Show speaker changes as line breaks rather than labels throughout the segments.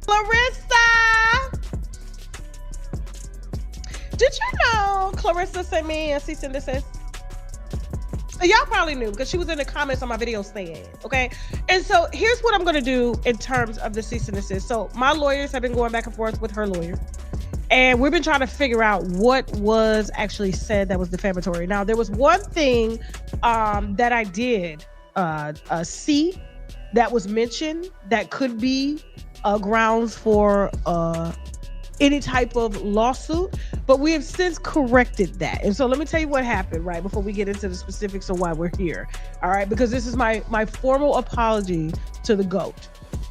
Claressa! Did you know Claressa sent me a cease and desist? Y'all probably knew because she was in the comments on my video saying, okay? And so here's what I'm going to do in terms of the cease and desist. So my lawyers have been going back and forth with her lawyer. And we've been trying to figure out what was actually said that was defamatory. Now, there was one thing that I did see that was mentioned that could be grounds for any type of lawsuit, but we have since corrected that. And so let me tell you what happened right before we get into the specifics of why we're here. All right, because this is my formal apology to the GOAT,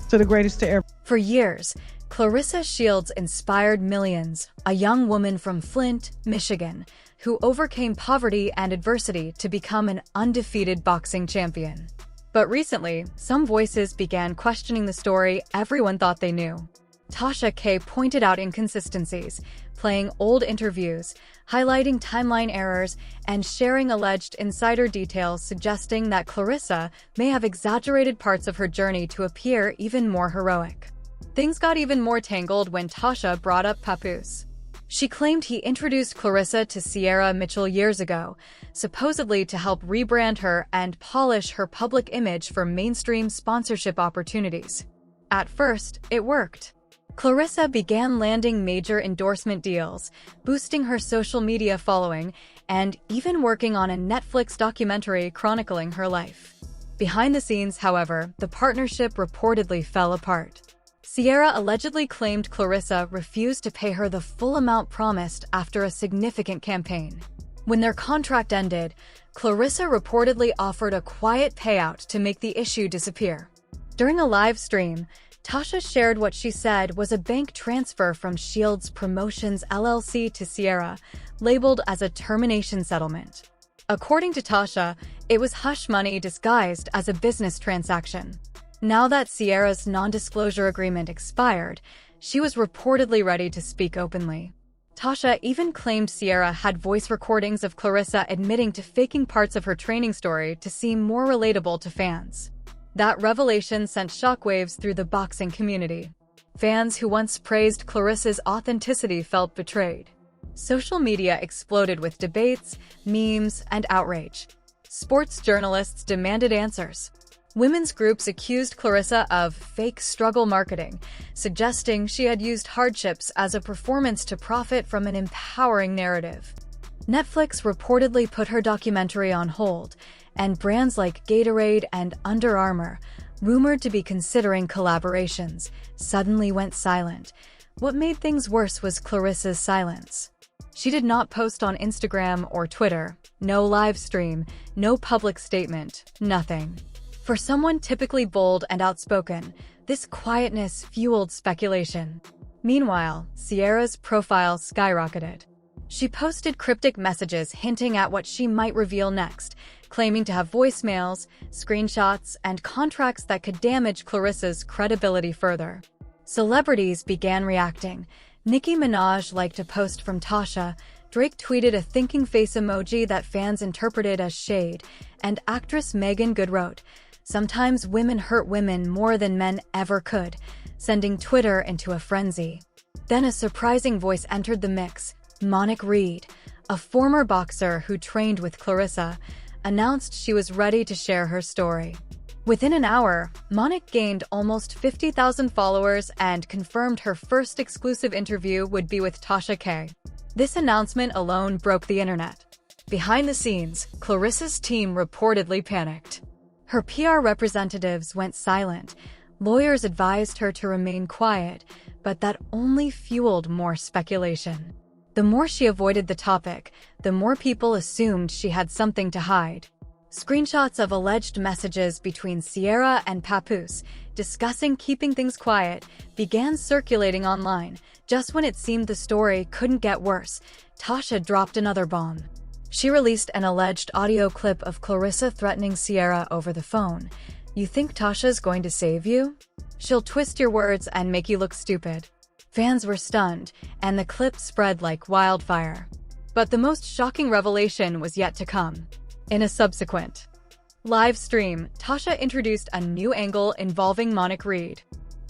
to the greatest to ever.
For years, ClaressaShields inspired millions, a young woman from Flint, Michigan, who overcame poverty and adversity to become an undefeated boxing champion. But recently, some voices began questioning the story everyone thought they knew. TashaK pointed out inconsistencies, playing old interviews, highlighting timeline errors, and sharing alleged insider details suggesting that Claressa may have exaggerated parts of her journey to appear even more heroic. Things got even more tangled when Tasha brought up Papoose. She claimed he introduced Claressa to Sierra Mitchell years ago, supposedly to help rebrand her and polish her public image for mainstream sponsorship opportunities. At first, it worked. Claressa began landing major endorsement deals, boosting her social media following, and even working on a Netflix documentary chronicling her life. Behind the scenes, however, the partnership reportedly fell apart. Sierra allegedly claimed Claressa refused to pay her the full amount promised after a significant campaign. When their contract ended, Claressa reportedly offered a quiet payout to make the issue disappear. During a live stream, Tasha shared what she said was a bank transfer from Shields Promotions LLC to Sierra, labeled as a termination settlement. According to Tasha, it was hush money disguised as a business transaction. Now that Sierra's non-disclosure agreement expired, she was reportedly ready to speak openly. Tasha even claimed Sierra had voice recordings of Claressa admitting to faking parts of her training story to seem more relatable to fans. That revelation sent shockwaves through the boxing community. Fans who once praised Claressa's authenticity felt betrayed. Social media exploded with debates, memes, and outrage. Sports journalists demanded answers. Women's groups accused Claressa of fake struggle marketing, suggesting she had used hardships as a performance to profit from an empowering narrative. Netflix reportedly put her documentary on hold, and brands like Gatorade and Under Armour, rumored to be considering collaborations, suddenly went silent. What made things worse was Claressa's silence. She did not post on Instagram or Twitter, no live stream, no public statement, nothing. For someone typically bold and outspoken, this quietness fueled speculation. Meanwhile, Sierra's profile skyrocketed. She posted cryptic messages hinting at what she might reveal next, claiming to have voicemails, screenshots, and contracts that could damage Claressa's credibility further. Celebrities began reacting. Nicki Minaj liked a post from Tasha, Drake tweeted a thinking face emoji that fans interpreted as shade, and actress Megan Good wrote, "Sometimes women hurt women more than men ever could," sending Twitter into a frenzy. Then a surprising voice entered the mix. Monique Reed, a former boxer who trained with Claressa, announced she was ready to share her story. Within an hour, Monique gained almost 50,000 followers and confirmed her first exclusive interview would be with TashaK. This announcement alone broke the internet. Behind the scenes, Claressa's team reportedly panicked. Her PR representatives went silent. Lawyers advised her to remain quiet, but that only fueled more speculation. The more she avoided the topic, the more people assumed she had something to hide. Screenshots of alleged messages between Sierra and Papoose, discussing keeping things quiet, began circulating online. Just when it seemed the story couldn't get worse, Tasha dropped another bomb. She released an alleged audio clip of Claressa threatening Sierra over the phone. "You think Tasha's going to save you? She'll twist your words and make you look stupid." Fans were stunned, and the clip spread like wildfire. But the most shocking revelation was yet to come. In a subsequent live stream, Tasha introduced a new angle involving Monique Reed.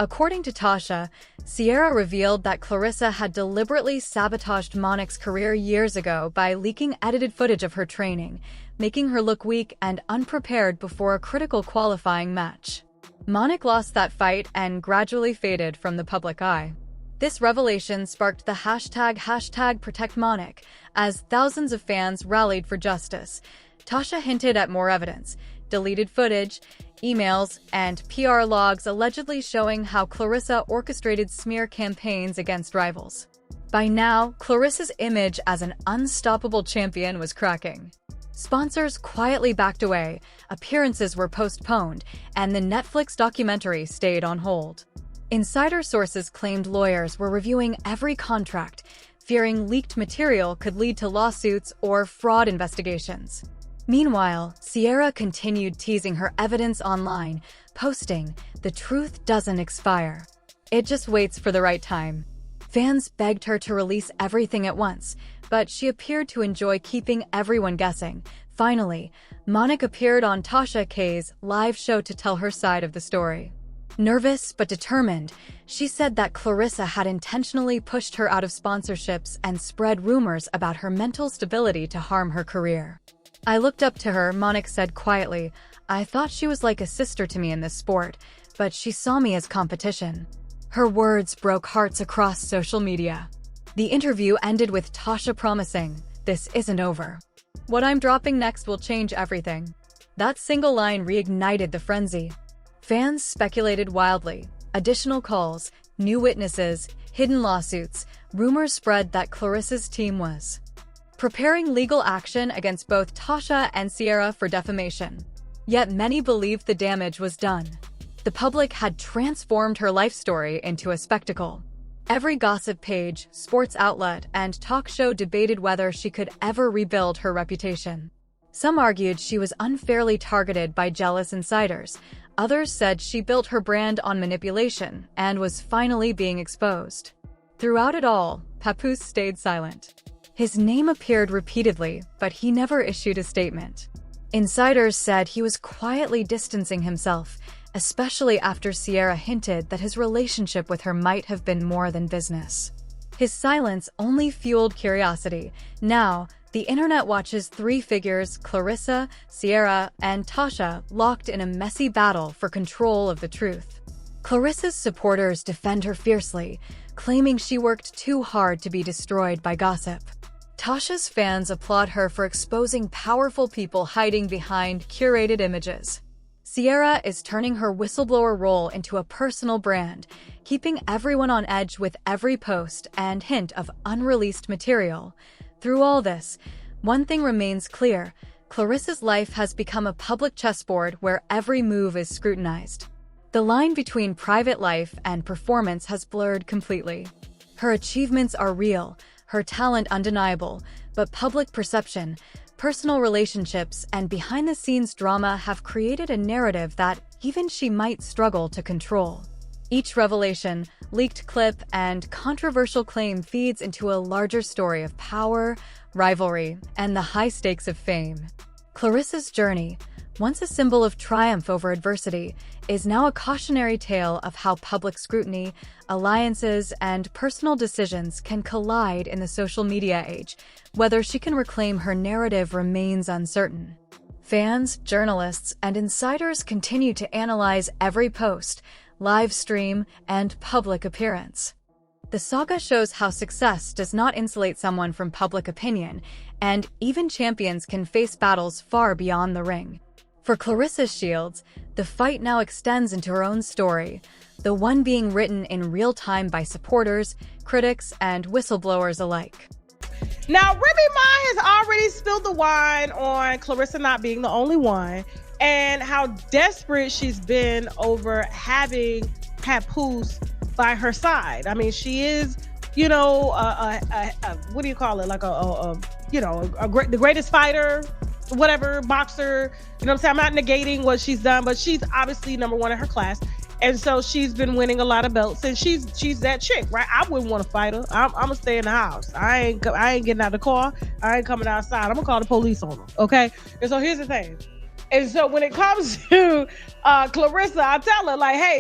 According to Tasha, Sierra revealed that Claressa had deliberately sabotaged Monic's career years ago by leaking edited footage of her training, making her look weak and unprepared before a critical qualifying match. Monic lost that fight and gradually faded from the public eye. This revelation sparked the hashtag #ProtectMonic as thousands of fans rallied for justice. Tasha hinted at more evidence, deleted footage, emails, and PR logs allegedly showing how Claressa orchestrated smear campaigns against rivals. By now, Claressa's image as an unstoppable champion was cracking. Sponsors quietly backed away, appearances were postponed, and the Netflix documentary stayed on hold. Insider sources claimed lawyers were reviewing every contract, fearing leaked material could lead to lawsuits or fraud investigations. Meanwhile, Sierra continued teasing her evidence online, posting, "The truth doesn't expire. It just waits for the right time." Fans begged her to release everything at once, but she appeared to enjoy keeping everyone guessing. Finally, Monic appeared on TashaK's live show to tell her side of the story. Nervous but determined, she said that Claressa had intentionally pushed her out of sponsorships and spread rumors about her mental stability to harm her career. "I looked up to her," Monic said quietly. "I thought she was like a sister to me in this sport, but she saw me as competition." Her words broke hearts across social media. The interview ended with Tasha promising, "This isn't over. What I'm dropping next will change everything." That single line reignited the frenzy. Fans speculated wildly. Additional calls, new witnesses, hidden lawsuits, rumors spread that Claressa's team was preparing legal action against both Tasha and Sierra for defamation. Yet many believed the damage was done. The public had transformed her life story into a spectacle. Every gossip page, sports outlet, and talk show debated whether she could ever rebuild her reputation. Some argued she was unfairly targeted by jealous insiders. Others said she built her brand on manipulation and was finally being exposed. Throughout it all, Papoose stayed silent. His name appeared repeatedly, but he never issued a statement. Insiders said he was quietly distancing himself, especially after Sierra hinted that his relationship with her might have been more than business. His silence only fueled curiosity. Now, the internet watches three figures, Claressa, Sierra, and Tasha, locked in a messy battle for control of the truth. Claressa's supporters defend her fiercely, claiming she worked too hard to be destroyed by gossip. Tasha's fans applaud her for exposing powerful people hiding behind curated images. Sierra is turning her whistleblower role into a personal brand, keeping everyone on edge with every post and hint of unreleased material. Through all this, one thing remains clear: Claressa's life has become a public chessboard where every move is scrutinized. The line between private life and performance has blurred completely. Her achievements are real, her talent undeniable, but public perception, personal relationships, and behind-the-scenes drama have created a narrative that even she might struggle to control. Each revelation, leaked clip, and controversial claim feeds into a larger story of power, rivalry, and the high stakes of fame. Claressa's journey, once a symbol of triumph over adversity, is now a cautionary tale of how public scrutiny, alliances, and personal decisions can collide in the social media age. Whether she can reclaim her narrative remains uncertain. Fans, journalists, and insiders continue to analyze every post, live stream, and public appearance. The saga shows how success does not insulate someone from public opinion, and even champions can face battles far beyond the ring. For ClaressaShields, the fight now extends into her own story, the one being written in real time by supporters, critics, and whistleblowers alike.
Now, Remy Ma has already spilled the wine on Claressa not being the only one and how desperate she's been over having Papoose by her side. I mean, she is, what do you call it? Like the greatest fighter, whatever, boxer. You know what I'm saying? I'm not negating what she's done, but she's obviously number one in her class. And so she's been winning a lot of belts, and she's that chick, right? I wouldn't want to fight her. I'm gonna stay in the house. I ain't getting out of the car. I ain't coming outside. I'm gonna call the police on her, okay? And so here's the thing. And so when it comes to Claressa, I tell her, like, hey,